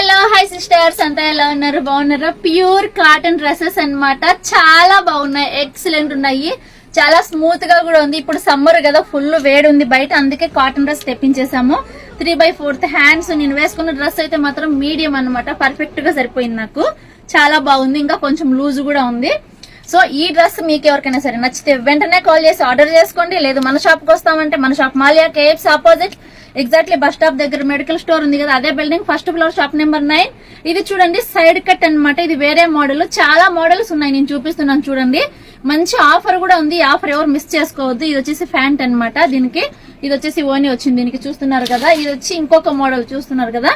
Hello hi sisters అంతా ఎలా ఉన్నారు? బాగున్నారా? ప్యూర్ కాటన్ డ్రెస్సెస్ అన్నమాట. చాలా బాగున్నాయి, ఎక్సలెంట్ ఉన్నాయి, చాలా స్మూత్ గా కూడా ఉంది. ఇప్పుడు సమ్మర్ కదా, ఫుల్ వేడి ఉంది బయట, అందుకే కాటన్ డ్రెస్ తెప్పించేసాము. 3/4 హ్యాండ్స్. నేను వేసుకున్న డ్రెస్ అయితే మాత్రం మీడియం అన్నమాట, పర్ఫెక్ట్ గా సరిపోయింది నాకు. చాలా బాగుంది, ఇంకా కొంచెం లూజ్ కూడా ఉంది. సో ఈ డ్రెస్ మీకు ఎవరికైనా సరే నచ్చితే వెంటనే కాల్ చేసి ఆర్డర్ చేసుకోండి. లేదు మన షాప్ కి వస్తామంటే మన షాప్ మాలియా KFC opposite, exactly bus stop దగ్గర మెడికల్ స్టోర్ ఉంది కదా, అదే building, first floor, shop number 9. ఇది చూడండి సైడ్ కట్ అన్నమాట. ఇది వేరే మోడల్, చాలా మోడల్స్ ఉన్నాయి, నేను చూపిస్తున్నాను చూడండి. మంచి ఆఫర్ కూడా ఉంది, ఆఫర్ ఎవరు మిస్ చేసుకోవద్దు. ఇది వచ్చేసి ప్యాంట్ అన్నమాట, దీనికి ఇది వచ్చేసి ఓని వచ్చింది, దీనికి చూస్తున్నారు కదా. ఇది వచ్చి ఇంకొక మోడల్ చూస్తున్నారు కదా,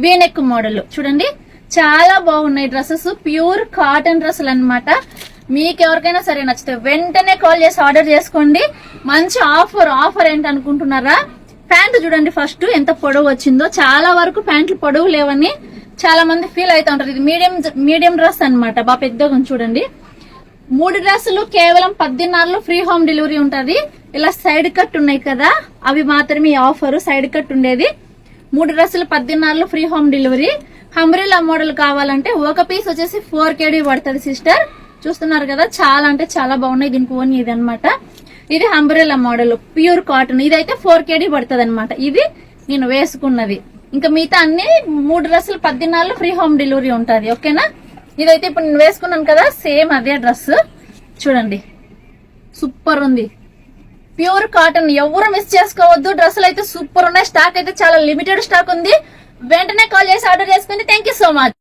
వీనెక్ మోడల్. చూడండి చాలా బాగున్నాయి డ్రెస్సెస్, ప్యూర్ కాటన్ డ్రెస్సులు అన్నమాట. మీకు ఎవరికైనా సరే నచ్చితే వెంటనే కాల్ చేసి ఆర్డర్ చేసుకోండి. మంచి ఆఫర్ ఏంటనుకుంటున్నారా? ప్యాంట్ చూడండి ఫస్ట్ ఎంత పొడవు వచ్చిందో. చాలా వరకు ప్యాంట్లు పొడవు లేవని చాలా మంది ఫీల్ అవుతా ఉంటారు. ఇది మీడియం డ్రెస్ అన్నమాట, బాగా పెద్దగా చూడండి. 3 డ్రెస్సులు కేవలం 14 ఫ్రీ హోమ్ డెలివరీ ఉంటది. ఇలా సైడ్ కట్ ఉన్నాయి కదా, అవి మాత్రమే ఆఫర్. సైడ్ కట్ ఉండేది 3 డ్రెస్సులు 14 free home delivery. Umbrella model కావాలంటే ఒక పీస్ వచ్చేసి 4 KD పడుతుంది సిస్టర్. చూస్తున్నారు కదా, చాలా అంటే చాలా బాగున్నాయి. దీనికి ఓన్ ఇది అనమాట. ఇది అంబ్రెల్లా మోడల్, ప్యూర్ కాటన్. ఇదైతే 4 KD పడుతుంది అనమాట. ఇది నేను వేసుకున్నది. ఇంకా మిగతా అన్ని 3 డ్రెస్సులు 14 ఫ్రీ హోమ్ డెలివరీ ఉంటుంది. ఓకేనా? ఇదైతే ఇప్పుడు నేను వేసుకున్నాను కదా, సేమ్ అదే డ్రెస్. చూడండి సూపర్ ఉంది, ప్యూర్ కాటన్. ఎవరు మిస్ చేసుకోవద్దు, డ్రెస్సులు అయితే సూపర్ ఉన్నాయి. స్టాక్ అయితే చాలా లిమిటెడ్ స్టాక్ ఉంది. వెంటనే కాల్ చేసి ఆర్డర్ చేసుకోండి. Thank you so much.